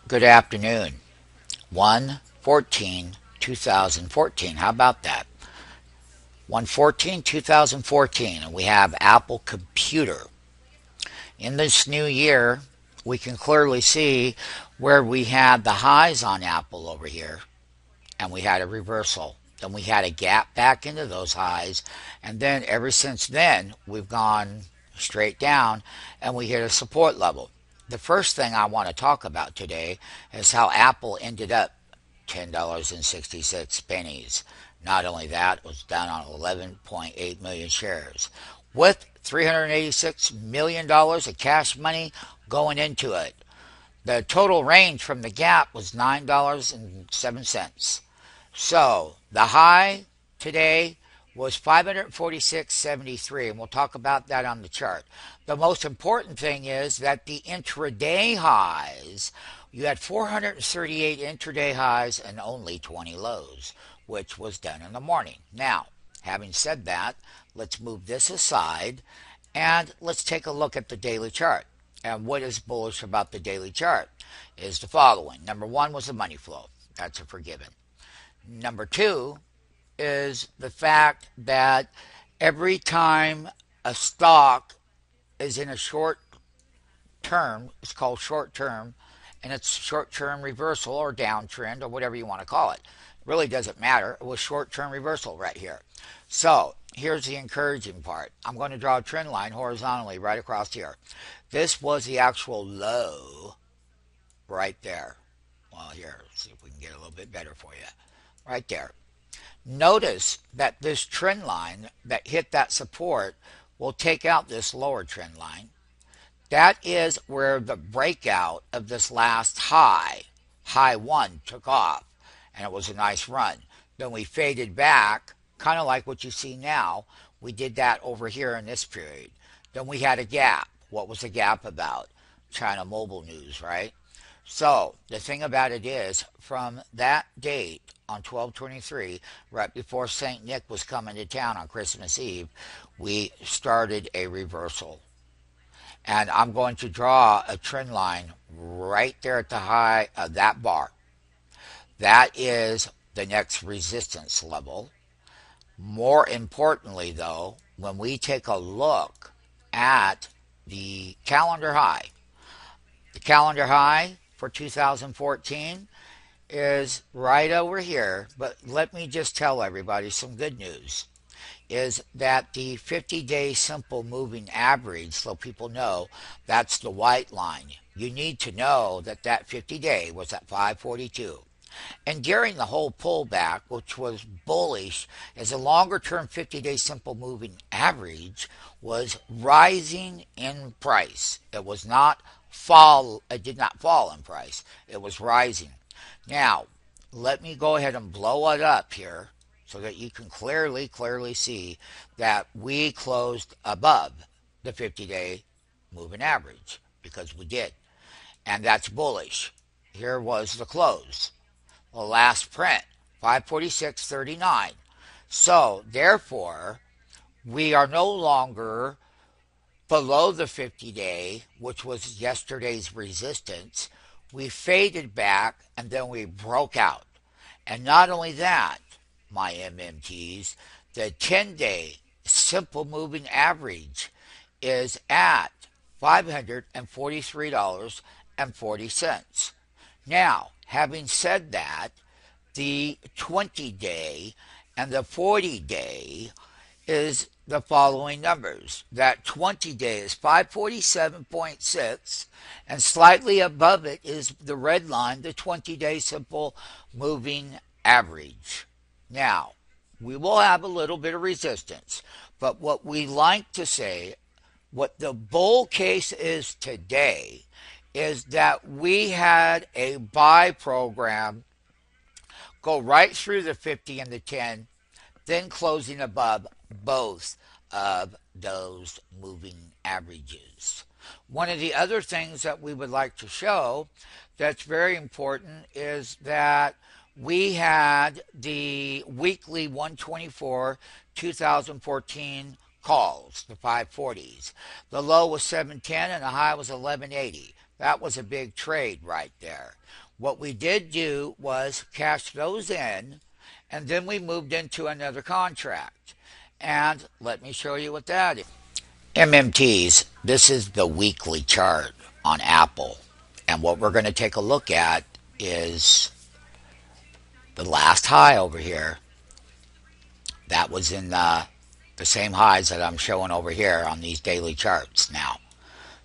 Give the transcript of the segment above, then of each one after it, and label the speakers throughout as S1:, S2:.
S1: Good afternoon. 1/14/2014. How about that? 1/14/2014. And we have Apple Computer. In this new year, we can clearly see where we had the highs on Apple over here, and we had a reversal. Then we had a gap back into those highs, and then ever since then, we've gone straight down and we hit a support level. The first thing I want to talk about today is how Apple ended up $10.66. Not only that, it was down on 11.8 million shares with $386 million of cash money going into it. The total range from the gap was $9.07. So the high today was 546.73, and we'll talk about that on the chart. The most important thing is that the intraday highs, you had 438 intraday highs and only 20 lows, which was done in the morning. Now, having said that, let's move this aside and let's take a look at the daily chart. And what is bullish about the daily chart is the following. Number one was the money flow. That's a forgiven. Number two is the fact that every time a stock is in a short term, it's called short term, and it's short term reversal or downtrend or whatever you want to call it. Really doesn't matter. It was short term reversal right here. So here's the encouraging part. I'm going to draw a trend line horizontally right across here. This was the actual low right there. Well, here, let's see if we can get a little bit better for you. Right there. Notice that this trend line that hit that support will take out this lower trend line. That is where the breakout of this last high, high one, took off, and it was a nice run. Then we faded back, kind of like what you see now. We did that over here in this period. Then we had a gap. What was the gap about? China mobile news, right? So the thing about it is, from that date on 12/23, right before St. Nick was coming to town on Christmas Eve, we started a reversal. And I'm going to draw a trend line right there at the high of that bar. That is the next resistance level. More importantly, though, when we take a look at the calendar high, the calendar high for 2014 is right over here. But let me just tell everybody some good news is that the 50-day simple moving average, so people know, that's the white line. You need to know that that 50-day was at 542. And during the whole pullback, which was bullish, as a longer-term 50-day simple moving average was rising in price. It was not fall. It did not fall in price. It was rising. Now, let me go ahead and blow it up here so that you can clearly see that we closed above the 50-day moving average, because we did. And that's bullish. Here was the close. The last print, 546.39. So, therefore, we are no longer below the 50-day, which was yesterday's resistance. We faded back and then we broke out. And not only that, my MMTs, the 10-day simple moving average is at $543.40. Now, having said that, the 20-day and the 40-day is the following numbers. That 20-day is 547.6, and slightly above it is the red line, the 20-day simple moving average. Now, we will have a little bit of resistance, but what we like to say, what the bull case is today, is that we had a buy program go right through the 50 and the 10, then closing above both of those moving averages. One of the other things that we would like to show that's very important is that we had the weekly 124 2014 calls, the 540s. The low was 710 and the high was 1180. That was a big trade right there. What we did do was cash those in, and then we moved into another contract. And let me show you what that is. MMTs, this is the weekly chart on Apple. And what we're going to take a look at is the last high over here. That was in the same highs that I'm showing over here on these daily charts now.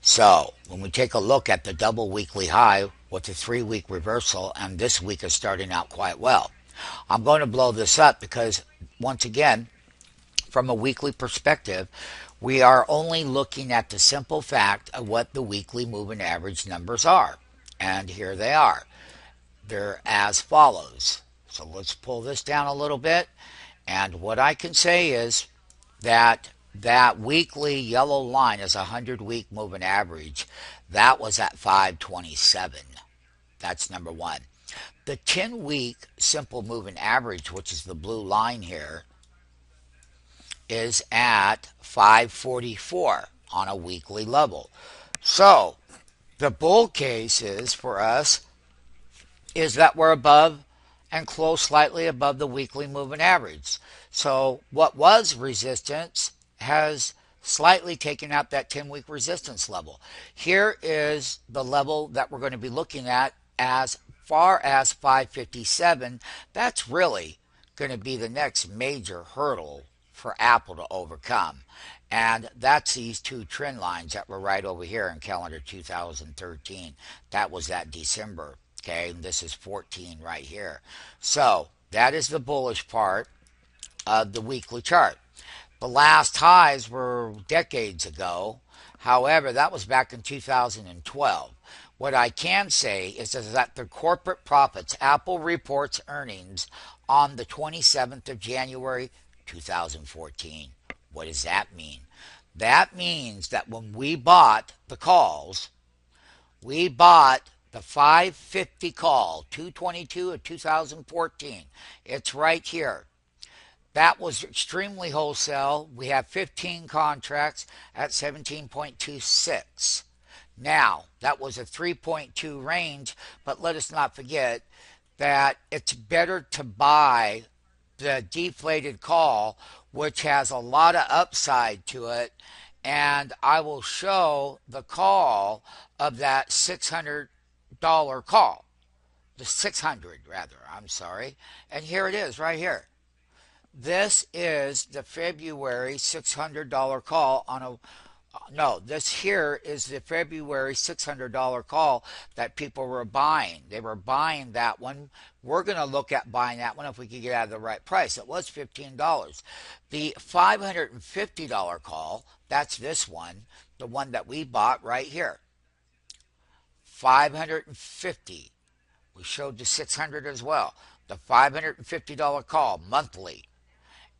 S1: So when we take a look at the double weekly high with the 3 week reversal, and this week is starting out quite well. I'm going to blow this up because, once again, from a weekly perspective, we are only looking at the simple fact of what the weekly moving average numbers are. And here they are. They're as follows. So let's pull this down a little bit. And what I can say is that that weekly yellow line is a 100-week moving average. That was at 527. That's number one. The 10-week simple moving average, which is the blue line here, is at 544 on a weekly level. So the bull case is for us is that we're above and close slightly above the weekly moving average. So what was resistance has slightly taken out that 10-week resistance level. Here is the level that we're going to be looking at as far as 557. That's really going to be the next major hurdle for Apple to overcome. And that's these two trend lines that were right over here in calendar 2013. That was that December. Okay, and this is 14 right here. So that is the bullish part of the weekly chart. The last highs were decades ago. However, that was back in 2012. What I can say is that the corporate profits, Apple reports earnings on the 27th of January 2014. What does that mean? That means that when we bought the calls, we bought the 550 call, 222 of 2014. It's right here. That was extremely wholesale. We have 15 contracts at 17.26. Now, that was a 3.2 range, but let us not forget that it's better to buy the deflated call, which has a lot of upside to it. And I will show the call of that $600 call. The 600 rather, I'm sorry. And here it is right here. This is the February $600 call on a no, this here is the February $600 call that people were buying. They were buying that one. We're going to look at buying that one if we can get out of the right price. It was $15. The $550 call, that's this one, the one that we bought right here. 550. We showed the 600 as well. The $550 call monthly.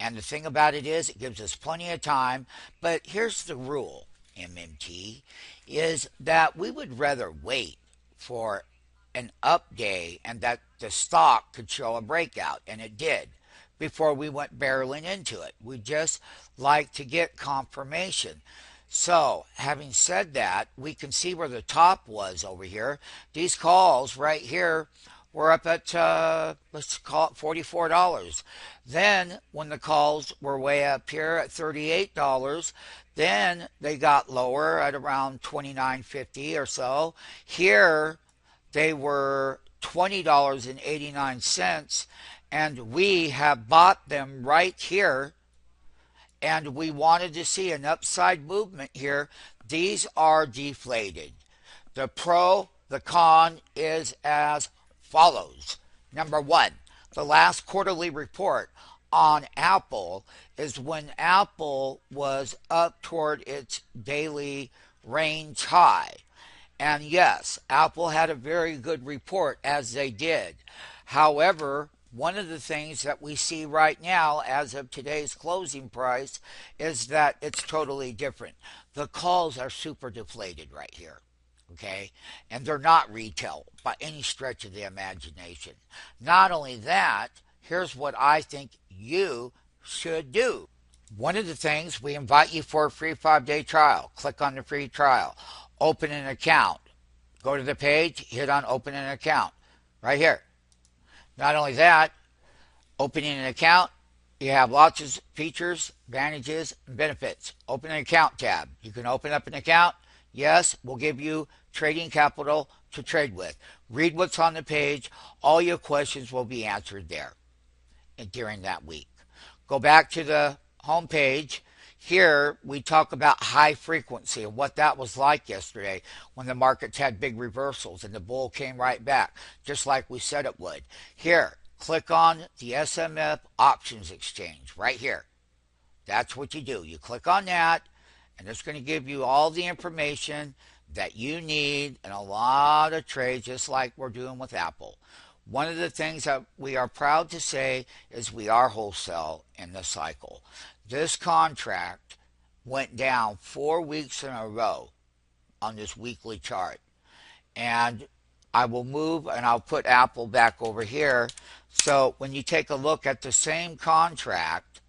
S1: And the thing about it is, it gives us plenty of time. But here's the rule, MMT, is that we would rather wait for an up day and that the stock could show a breakout, and it did, before we went barreling into it. We just like to get confirmation. So, having said that, we can see where the top was over here. These calls right here were up at, let's call it $44. Then, when the calls were way up here at $38, then they got lower at around $29.50 or so. Here, they were $20.89, and we have bought them right here, and we wanted to see an upside movement here. These are deflated. The pro, the con is as follows. Number one, the last quarterly report on Apple is when Apple was up toward its daily range high. And yes, Apple had a very good report, as they did. However, one of the things that we see right now, as of today's closing price, is that it's totally different. The calls are super deflated right here. Okay, and they're not retail by any stretch of the imagination. Not only that, here's what I think you should do. One of the things, we invite you for a free 5-day trial. Click on the free trial. Open an account. Go to the page, hit on open an account right here. Not only that, opening an account, you have lots of features, advantages, and benefits. Open an account tab. You can open up an account. Yes, we'll give you trading capital to trade with. Read what's on the page. All your questions will be answered there during that week. Go back to the home page. Here we talk about high frequency and what that was like yesterday when the markets had big reversals and the bull came right back, just like we said it would. Here, click on the SMF Options Exchange right here. That's what you do. You click on that, and it's going to give you all the information that you need and a lot of trades, just like we're doing with Apple. One of the things that we are proud to say is we are wholesale in the cycle. This contract went down 4 weeks in a row on this weekly chart. And I will move and I'll put Apple back over here. So when you take a look at the same contract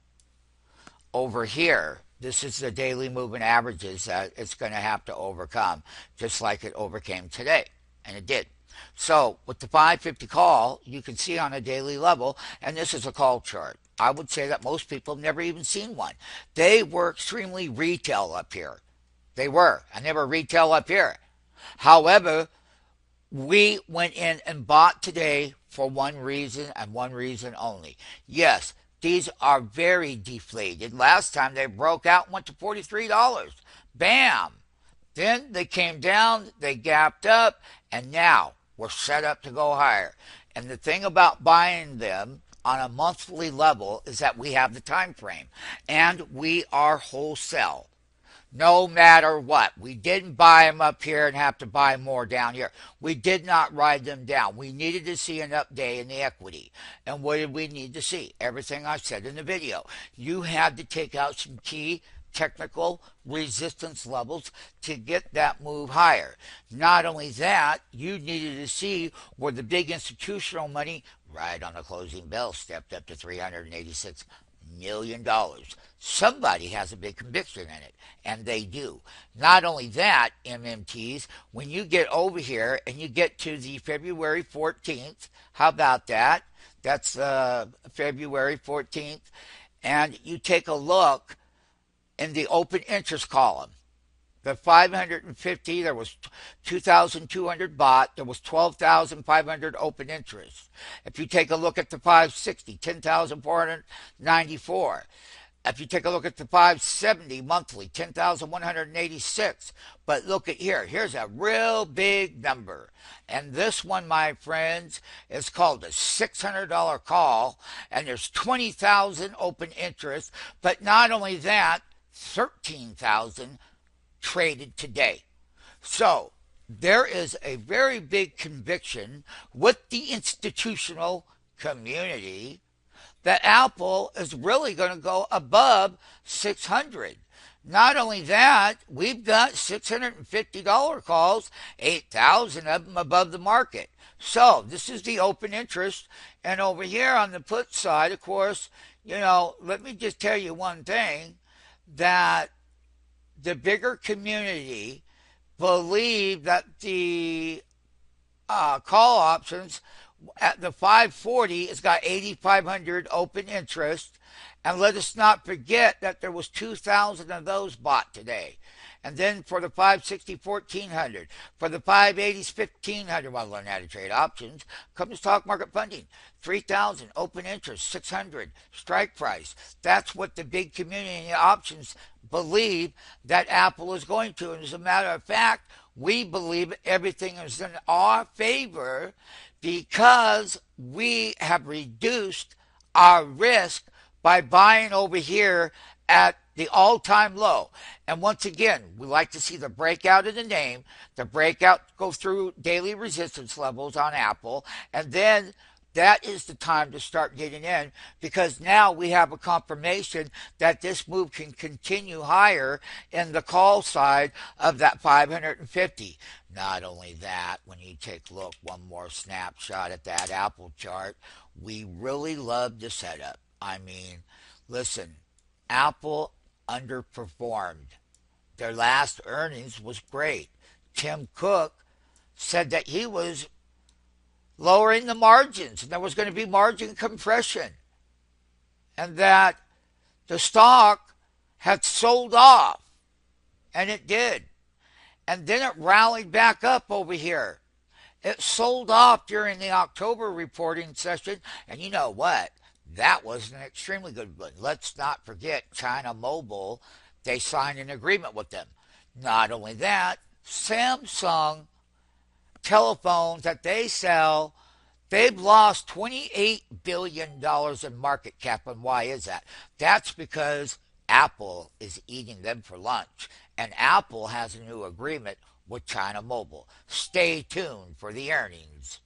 S1: over here, this is the daily moving averages that it's going to have to overcome, just like it overcame today. And it did. So with the 550 call, you can see on a daily level, and this is a call chart. I would say that most people have never even seen one. They were extremely retail up here. They were. And they were retail up here. However, we went in and bought today for one reason and one reason only. Yes, these are very deflated. Last time they broke out and went to $43. Bam! Then they came down, they gapped up, and now we're set up to go higher. And the thing about buying them on a monthly level is that we have the time frame, and we are wholesale. No matter what. We didn't buy them up here and have to buy more down here. We did not ride them down. We needed to see an update in the equity. And what did we need to see? Everything I said in the video. You had to take out some key technical resistance levels to get that move higher. Not only that, you needed to see where the big institutional money right on the closing bell stepped up to $386 million. Somebody has a big conviction in it, and they do. Not only that, MMTs, when you get over here and you get to the February 14th, how about that? That's February 14th, and you take a look in the open interest column. The 550, there was 2,200 bought. There was 12,500 open interest. If you take a look at the 560, 10,494. If you take a look at the 570 monthly, 10,186. But look at here. Here's a real big number. And this one, my friends, is called a $600 call. And there's 20,000 open interest. But not only that, 13,000 traded today. So there is a very big conviction with the institutional community that Apple is really going to go above 600. Not only that, we've got $650 calls, 8,000 of them above the market. So this is the open interest. And over here on the put side, of course, let me just tell you one thing, that the bigger community believe that the call options at the 540 has got 8,500 open interest. And let us not forget that there was 2,000 of those bought today. And then for the 560, 1,400. For the 580s, 1,500. Want to learn how to trade options? Come to Stock Market Funding. 3,000 open interest, 600 strike price. That's what the big community options believe that Apple is going to. And as a matter of fact, we believe everything is in our favor because we have reduced our risk by buying over here at the all-time low. And once again, we like to see the breakout in the name, the breakout go through daily resistance levels on Apple, and then that is the time to start getting in, because now we have a confirmation that this move can continue higher in the call side of that 550. Not only that, when you take a look, one more snapshot at that Apple chart, we really love the setup. I mean, listen, Apple underperformed. Their last earnings was great. Tim Cook said that he was lowering the margins and there was going to be margin compression and that the stock had sold off, and it did. And then it rallied back up over here. It sold off during the October reporting session, and you know what? That was an extremely good one. Let's not forget China Mobile. They signed an agreement with them. Not only that, Samsung telephones that they sell, they've lost $28 billion in market cap. And why is that? That's because Apple is eating them for lunch. And Apple has a new agreement with China Mobile. Stay tuned for the earnings.